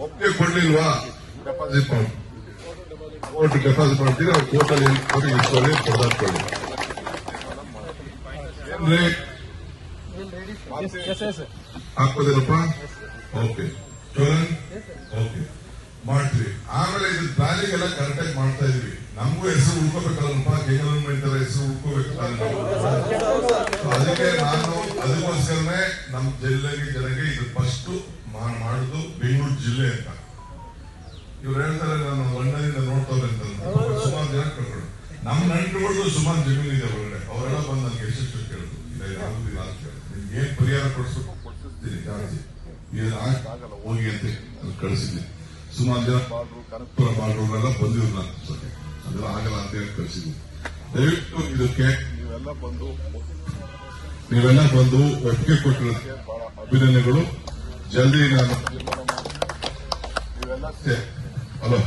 ಒಪ್ಪಿಗೆ ಕೊಡ್ಲಿಲ್ವಾ ಡೆಪಾಸಿಟ್ ಮಾಡಿ court deposit ಮಾಡ್ತೀರಿ ಅವ್ರು ಕೋರ್ಟಲ್ಲಿ ಇಸ್ಕೊಳ್ಳಿ ಕೊಡದಾಕೊಳ್ಳಿ ಹಾಕೋದಿಲ್ಲಪ್ಪ ಓಕೆ ಓಕೆ ಮಾಡ್ತೀವಿ. ಆಮೇಲೆ ಇದು ಪ್ಲಾನಿಂಗ್ ಎಲ್ಲ ಕರೆಕ್ಟಾಗಿ ಮಾಡ್ತಾ ಇದೀವಿ. ನಮಗೂ ಹೆಸರು ಉಳ್ಕೋಬೇಕಲ್ಲಪ್ಪ, ಗವರ್ಮೆಂಟ್ ಹೆಸರು ಉಳ್ಕೋಬೇಕಲ್ಲ. ಅದಕ್ಕೆ ನಾನು ಅದಕ್ಕೋಸ್ಕರನೇ ನಮ್ಮ ಜನರಿಗೆ ಇದು ಫಸ್ಟ್ ಮಾಡುದು ಬೆಂಗಳೂರು ಜಿಲ್ಲೆ ಅಂತ. ಇವ್ರು ಹೇಳ್ತಾರೆ ನಾನು ಲಂಡನ್ನಿಂದ ನೋಡ್ತವ್ರೆ ಅಂತ. ಸುಮಾರು ಜನ ಕಳ್ಕೊಂಡು ನಮ್ಮ ನಂಟುಗಳು ಸುಮಾರು ಜಮೀನು ಇದೆ ಹೊರಗಡೆ, ಅವರೆಲ್ಲ ಬಂದು ನನಗೆ ಎಷ್ಟು ಕೇಳಿದ್ರು ಆಗುದಿಲ್ಲ ಅಂತ ಕೇಳಿದ್ರು. ನಿಮ್ಗೆ ಏನ್ ಪರಿಹಾರ ಕೊಡಿಸ್ಬೇಕು ಕೊಡ್ತಿದ್ದೀನಿ ಜಾಸ್ತಿ ಆಗಲ್ಲ ಹೋಗಿ ಅಂತ ಕಳಿಸಿದ್ದೀನಿ. ಸುಮಾರು ಜನ ಕನಕಪುರ ಮಾಡೋರೆಲ್ಲ ಬಂದಿದ್ರು ನಾನು ಅದೆಲ್ಲ ಆಗಲ್ಲ ಅಂತ ಹೇಳಿ ಕಳಿಸಿದ್ದೀನಿ. ದಯವಿಟ್ಟು ಇದಕ್ಕೆ ನೀವೆಲ್ಲ ಬಂದು ಒಪ್ಪಿಗೆ ಕೊಟ್ಟಿರೋದಕ್ಕೆ ಬಹಳ ಅಭಿನಂದನೆಗಳು. ಜಲ್ದಿ ನಾನು ಹಲೋ